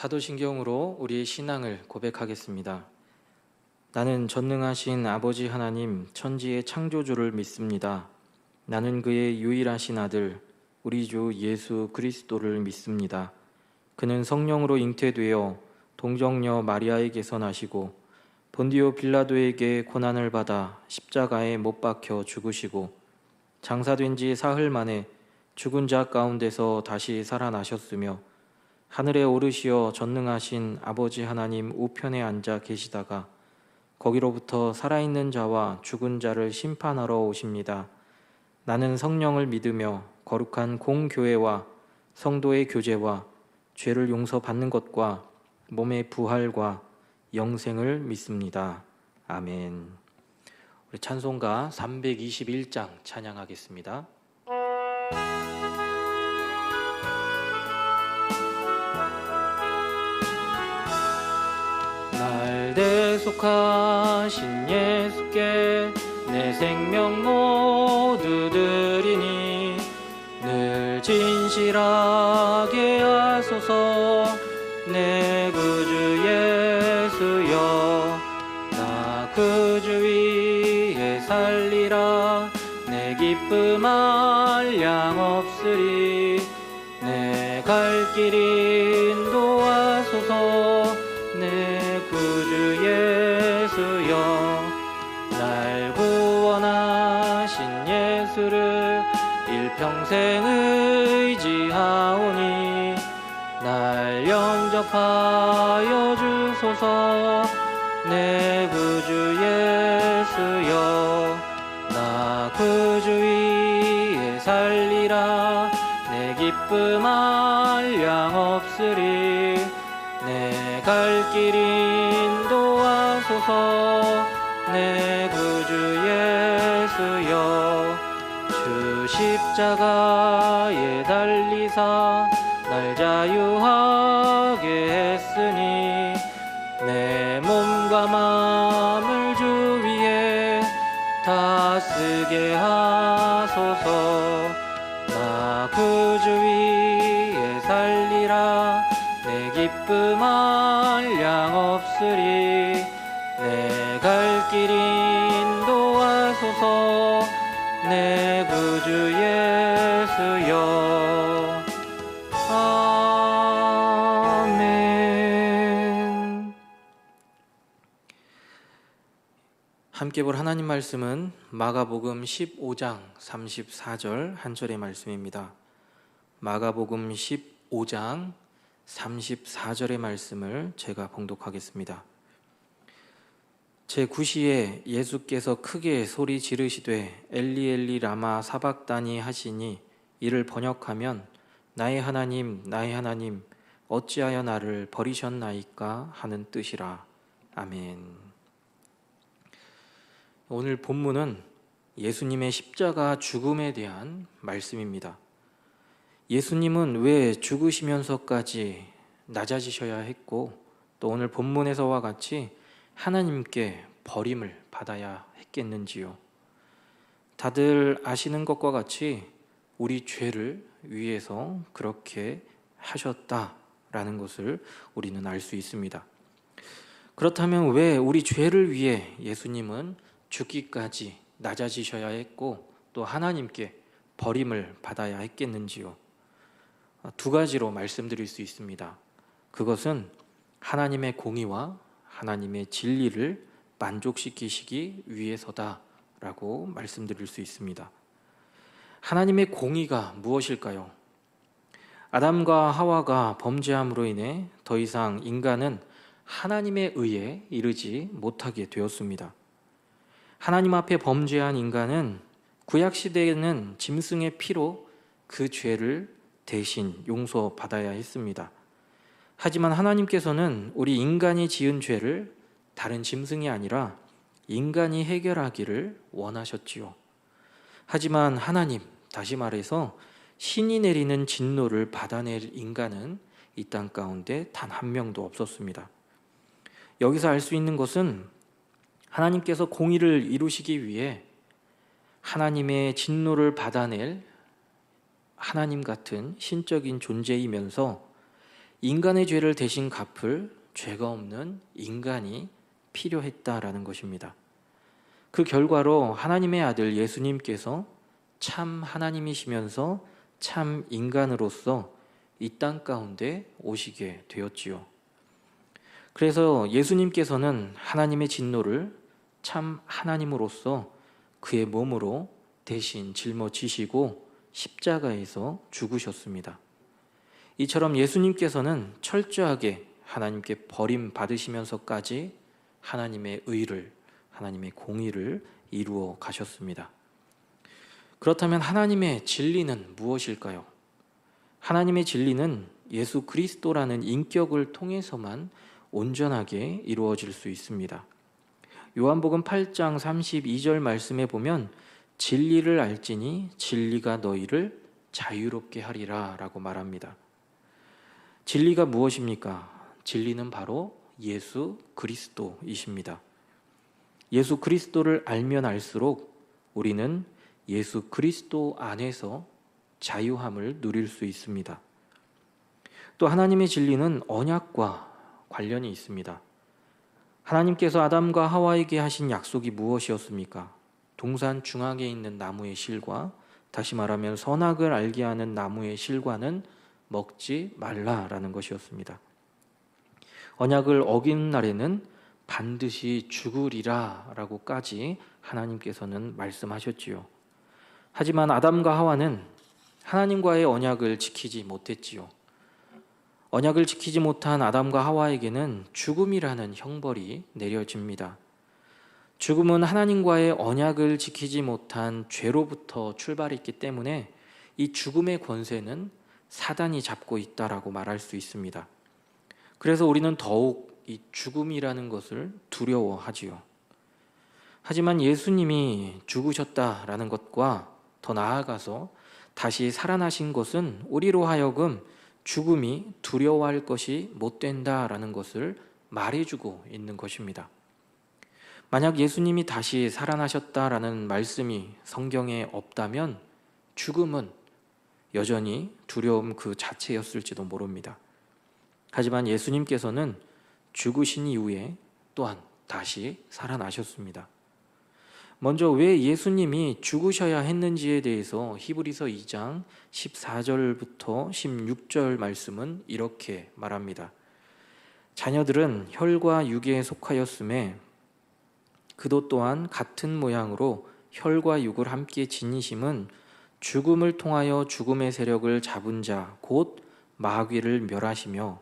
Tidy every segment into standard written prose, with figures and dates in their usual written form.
사도신경으로 우리의 신앙을 고백하겠습니다. 나는 전능하신 아버지 하나님 천지의 창조주를 믿습니다. 나는 그의 유일하신 아들 우리 주 예수 그리스도를 믿습니다. 그는 성령으로 잉태되어 동정녀 마리아에게서 나시고 본디오 빌라도에게 고난을 받아 십자가에 못 박혀 죽으시고 장사된 지 사흘 만에 죽은 자 가운데서 다시 살아나셨으며 하늘에 오르시어 전능하신 아버지 하나님 우편에 앉아 계시다가 거기로부터 살아있는 자와 죽은 자를 심판하러 오십니다. 나는 성령을 믿으며 거룩한 공교회와 성도의 교제와 죄를 용서받는 것과 몸의 부활과 영생을 믿습니다. 아멘. 우리 찬송가 321장 찬양하겠습니다. 날 대속하신 예수께 내 생명 모두 드리니 늘 진실하게 하소서. 내 구주 예수여 나 구주 위에 살리라. 내 기쁨 한량 없으리. 내 갈 길 인도하소서. 내 구주 예수여 날 구원하신 예수를 일평생 의지하오니 날 영접하여 주소서. 내 구주 예수여 나 구주 위에 살리라. 내 기쁨 한량 없으리. 내 갈 길 인도하소서. 내 구주 예수여 주 십자가에 달리사 날 자유하게 했으니 내 몸과 마음을 주 위에 다 쓰게 하소서. 나 구주 위에 살리라. 내 기쁨 한량 없으리. 내 갈 길 인도하소서. 내 구주 예수여 아멘. 함께 볼 하나님 말씀은 마가복음 15장 34절 한 절의 말씀입니다. 마가복음 15장 34절의 말씀을 제가 봉독하겠습니다. 제9시에 예수께서 크게 소리 지르시되 엘리 엘리 라마 사박다니 하시니 이를 번역하면 나의 하나님 나의 하나님 어찌하여 나를 버리셨나이까 하는 뜻이라. 아멘. 오늘 본문은 예수님의 십자가 죽음에 대한 말씀입니다. 예수님은 왜 죽으시면서까지 낮아지셔야 했고 또 오늘 본문에서와 같이 하나님께 버림을 받아야 했겠는지요? 다들 아시는 것과 같이 우리 죄를 위해서 그렇게 하셨다라는 것을 우리는 알 수 있습니다. 그렇다면 왜 우리 죄를 위해 예수님은 죽기까지 낮아지셔야 했고 또 하나님께 버림을 받아야 했겠는지요? 두 가지로 말씀드릴 수 있습니다. 그것은 하나님의 공의와 하나님의 진리를 만족시키시기 위해서다라고 말씀드릴 수 있습니다. 하나님의 공의가 무엇일까요? 아담과 하와가 범죄함으로 인해 더 이상 인간은 하나님의 의에 이르지 못하게 되었습니다. 하나님 앞에 범죄한 인간은 구약시대에는 짐승의 피로 그 죄를 대신 용서받아야 했습니다. 하지만 하나님께서는 우리 인간이 지은 죄를 다른 짐승이 아니라 인간이 해결하기를 원하셨지요. 하지만 하나님, 다시 말해서 신이 내리는 진노를 받아낼 인간은 이 땅 가운데 단 한 명도 없었습니다. 여기서 알 수 있는 것은 하나님께서 공의를 이루시기 위해 하나님의 진노를 받아낼 하나님 같은 신적인 존재이면서 인간의 죄를 대신 갚을 죄가 없는 인간이 필요했다라는 것입니다. 그 결과로 하나님의 아들 예수님께서 참 하나님이시면서 참 인간으로서 이 땅 가운데 오시게 되었지요. 그래서 예수님께서는 하나님의 진노를 참 하나님으로서 그의 몸으로 대신 짊어지시고 십자가에서 죽으셨습니다. 이처럼 예수님께서는 철저하게 하나님께 버림받으시면서까지 하나님의 의를, 하나님의 공의를 이루어 가셨습니다. 그렇다면 하나님의 진리는 무엇일까요? 하나님의 진리는 예수 그리스도라는 인격을 통해서만 온전하게 이루어질 수 있습니다. 요한복음 8장 32절 말씀에 보면 진리를 알지니 진리가 너희를 자유롭게 하리라 라고 말합니다. 진리가 무엇입니까? 진리는 바로 예수 그리스도이십니다. 예수 그리스도를 알면 알수록 우리는 예수 그리스도 안에서 자유함을 누릴 수 있습니다. 또 하나님의 진리는 언약과 관련이 있습니다. 하나님께서 아담과 하와에게 하신 약속이 무엇이었습니까? 동산 중앙에 있는 나무의 실과, 다시 말하면 선악을 알게 하는 나무의 실과는 먹지 말라라는 것이었습니다. 언약을 어기는 날에는 반드시 죽으리라 라고까지 하나님께서는 말씀하셨지요. 하지만 아담과 하와는 하나님과의 언약을 지키지 못했지요. 언약을 지키지 못한 아담과 하와에게는 죽음이라는 형벌이 내려집니다. 죽음은 하나님과의 언약을 지키지 못한 죄로부터 출발했기 때문에 이 죽음의 권세는 사단이 잡고 있다라고 말할 수 있습니다. 그래서 우리는 더욱 이 죽음이라는 것을 두려워하지요. 하지만 예수님이 죽으셨다라는 것과 더 나아가서 다시 살아나신 것은 우리로 하여금 죽음이 두려워할 것이 못 된다라는 것을 말해주고 있는 것입니다. 만약 예수님이 다시 살아나셨다라는 말씀이 성경에 없다면 죽음은 여전히 두려움 그 자체였을지도 모릅니다. 하지만 예수님께서는 죽으신 이후에 또한 다시 살아나셨습니다. 먼저 왜 예수님이 죽으셔야 했는지에 대해서 히브리서 2장 14절부터 16절 말씀은 이렇게 말합니다. 자녀들은 혈과 육에 속하였음에 그도 또한 같은 모양으로 혈과 육을 함께 지니심은 죽음을 통하여 죽음의 세력을 잡은 자 곧 마귀를 멸하시며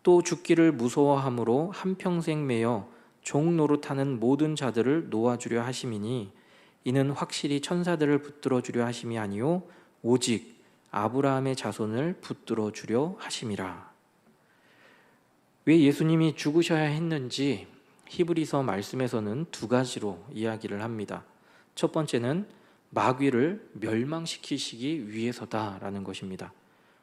또 죽기를 무서워함으로 한평생 매여 종 노릇하는 모든 자들을 놓아주려 하심이니 이는 확실히 천사들을 붙들어 주려 하심이 아니요 오직 아브라함의 자손을 붙들어 주려 하심이라. 왜 예수님이 죽으셔야 했는지 히브리서 말씀에서는 두 가지로 이야기를 합니다. 첫 번째는 마귀를 멸망시키시기 위해서다라는 것입니다.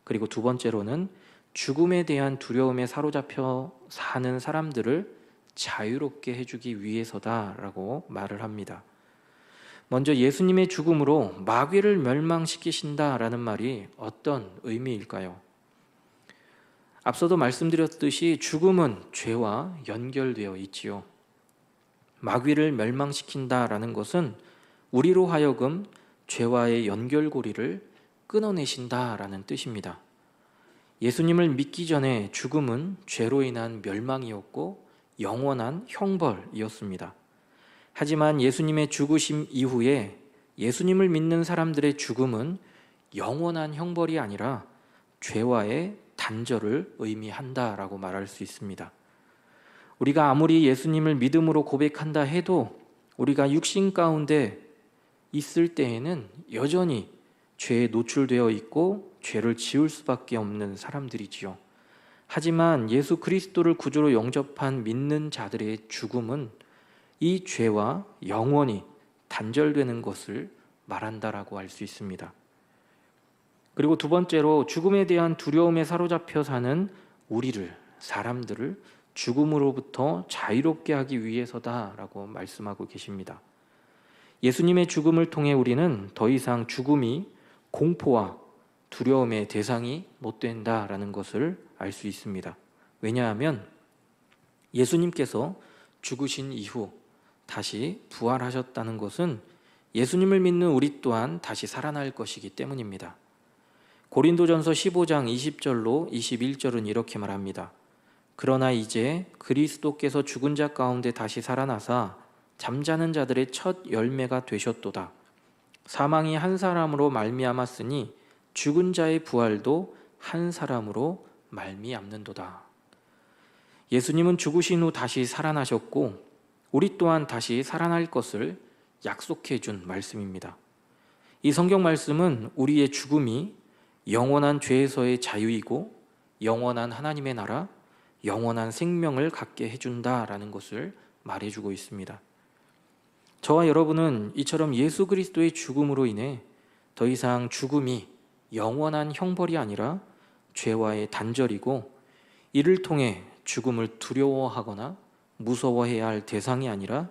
그리고 두 번째로는 죽음에 대한 두려움에 사로잡혀 사는 사람들을 자유롭게 해주기 위해서다라고 말을 합니다. 먼저 예수님의 죽음으로 마귀를 멸망시키신다라는 말이 어떤 의미일까요? 앞서도 말씀드렸듯이 죽음은 죄와 연결되어 있지요. 마귀를 멸망시킨다라는 것은 우리로 하여금 죄와의 연결고리를 끊어내신다라는 뜻입니다. 예수님을 믿기 전에 죽음은 죄로 인한 멸망이었고 영원한 형벌이었습니다. 하지만 예수님의 죽으심 이후에 예수님을 믿는 사람들의 죽음은 영원한 형벌이 아니라 죄와의 단절을 의미한다라고 말할 수 있습니다. 우리가 아무리 예수님을 믿음으로 고백한다 해도 우리가 육신 가운데 있을 때에는 여전히 죄에 노출되어 있고 죄를 지을 수밖에 없는 사람들이지요. 하지만 예수 그리스도를 구주로 영접한 믿는 자들의 죽음은 이 죄와 영원히 단절되는 것을 말한다라고 할 수 있습니다. 그리고 두 번째로 죽음에 대한 두려움에 사로잡혀 사는 우리를, 사람들을 죽음으로부터 자유롭게 하기 위해서다라고 말씀하고 계십니다. 예수님의 죽음을 통해 우리는 더 이상 죽음이 공포와 두려움의 대상이 못 된다라는 것을 알 수 있습니다. 왜냐하면 예수님께서 죽으신 이후 다시 부활하셨다는 것은 예수님을 믿는 우리 또한 다시 살아날 것이기 때문입니다. 고린도전서 15장 20절로 21절은 이렇게 말합니다. 그러나 이제 그리스도께서 죽은 자 가운데 다시 살아나사 잠자는 자들의 첫 열매가 되셨도다. 사망이 한 사람으로 말미암았으니 죽은 자의 부활도 한 사람으로 말미암는도다. 예수님은 죽으신 후 다시 살아나셨고 우리 또한 다시 살아날 것을 약속해 준 말씀입니다. 이 성경 말씀은 우리의 죽음이 영원한 죄에서의 자유이고 영원한 하나님의 나라, 영원한 생명을 갖게 해준다라는 것을 말해주고 있습니다. 저와 여러분은 이처럼 예수 그리스도의 죽음으로 인해 더 이상 죽음이 영원한 형벌이 아니라 죄와의 단절이고 이를 통해 죽음을 두려워하거나 무서워해야 할 대상이 아니라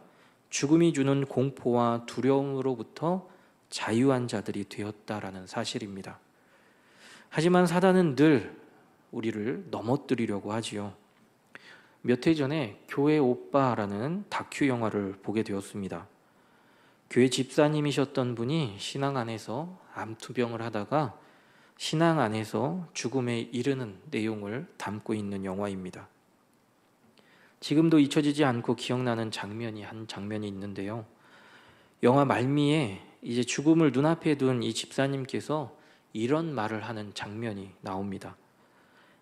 죽음이 주는 공포와 두려움으로부터 자유한 자들이 되었다라는 사실입니다. 하지만 사단은 늘 우리를 넘어뜨리려고 하지요. 몇 해 전에 교회 오빠라는 다큐 영화를 보게 되었습니다. 교회 집사님이셨던 분이 신앙 안에서 암투병을 하다가 신앙 안에서 죽음에 이르는 내용을 담고 있는 영화입니다. 지금도 잊혀지지 않고 기억나는 한 장면이 있는데요. 영화 말미에 이제 죽음을 눈앞에 둔 이 집사님께서 이런 말을 하는 장면이 나옵니다.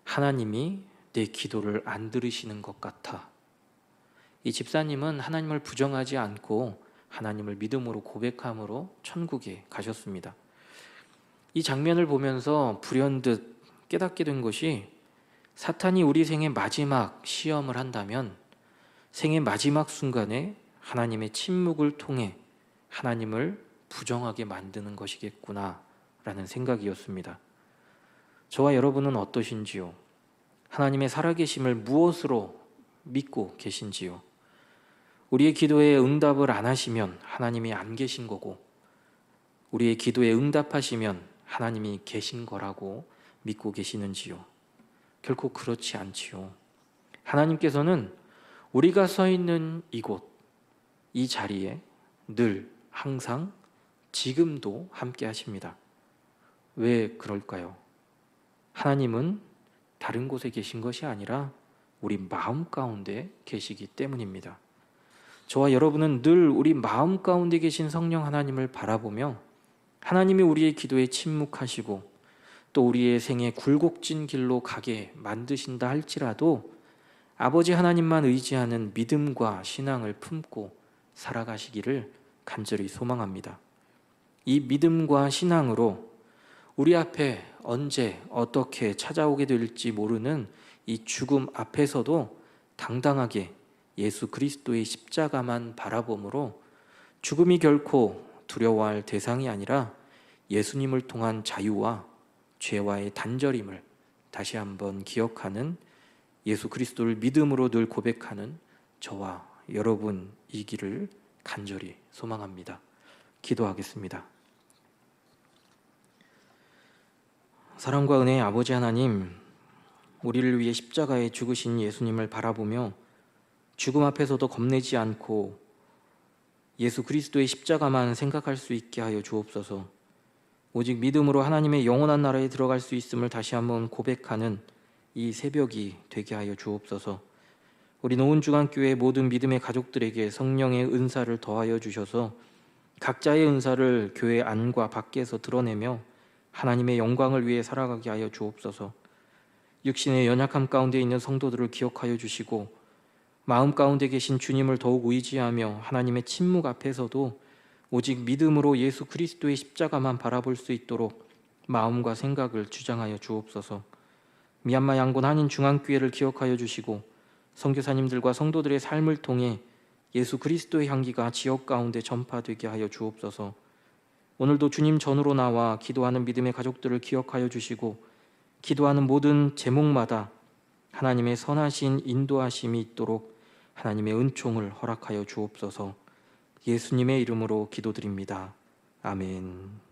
하나님이 내 기도를 안 들으시는 것 같아. 이 집사님은 하나님을 부정하지 않고 하나님을 믿음으로 고백함으로 천국에 가셨습니다. 이 장면을 보면서 불현듯 깨닫게 된 것이 사탄이 우리 생의 마지막 시험을 한다면 생의 마지막 순간에 하나님의 침묵을 통해 하나님을 부정하게 만드는 것이겠구나 라는 생각이었습니다. 저와 여러분은 어떠신지요? 하나님의 살아계심을 무엇으로 믿고 계신지요? 우리의 기도에 응답을 안 하시면 하나님이 안 계신 거고 우리의 기도에 응답하시면 하나님이 계신 거라고 믿고 계시는지요? 결코 그렇지 않지요. 하나님께서는 우리가 서 있는 이곳, 이 자리에 늘 항상 지금도 함께 하십니다. 왜 그럴까요? 하나님은 다른 곳에 계신 것이 아니라 우리 마음 가운데 계시기 때문입니다. 저와 여러분은 늘 우리 마음 가운데 계신 성령 하나님을 바라보며 하나님이 우리의 기도에 침묵하시고 또 우리의 생에 굴곡진 길로 가게 만드신다 할지라도 아버지 하나님만 의지하는 믿음과 신앙을 품고 살아가시기를 간절히 소망합니다. 이 믿음과 신앙으로 우리 앞에 언제 어떻게 찾아오게 될지 모르는 이 죽음 앞에서도 당당하게 예수 그리스도의 십자가만 바라봄으로 죽음이 결코 두려워할 대상이 아니라 예수님을 통한 자유와 죄와의 단절임을 다시 한번 기억하는 예수 그리스도를 믿음으로 늘 고백하는 저와 여러분이기를 간절히 소망합니다. 기도하겠습니다. 사랑과 은혜의 아버지 하나님, 우리를 위해 십자가에 죽으신 예수님을 바라보며 죽음 앞에서도 겁내지 않고 예수 그리스도의 십자가만 생각할 수 있게 하여 주옵소서. 오직 믿음으로 하나님의 영원한 나라에 들어갈 수 있음을 다시 한번 고백하는 이 새벽이 되게 하여 주옵소서. 우리 노은중앙교회 모든 믿음의 가족들에게 성령의 은사를 더하여 주셔서 각자의 은사를 교회 안과 밖에서 드러내며 하나님의 영광을 위해 살아가게 하여 주옵소서. 육신의 연약함 가운데 있는 성도들을 기억하여 주시고 마음 가운데 계신 주님을 더욱 의지하며 하나님의 침묵 앞에서도 오직 믿음으로 예수 그리스도의 십자가만 바라볼 수 있도록 마음과 생각을 주장하여 주옵소서. 미얀마 양곤 한인 중앙교회를 기억하여 주시고 선교사님들과 성도들의 삶을 통해 예수 그리스도의 향기가 지역 가운데 전파되게 하여 주옵소서. 오늘도 주님 전으로 나와 기도하는 믿음의 가족들을 기억하여 주시고 기도하는 모든 제목마다 하나님의 선하신 인도하심이 있도록 하나님의 은총을 허락하여 주옵소서. 예수님의 이름으로 기도드립니다. 아멘.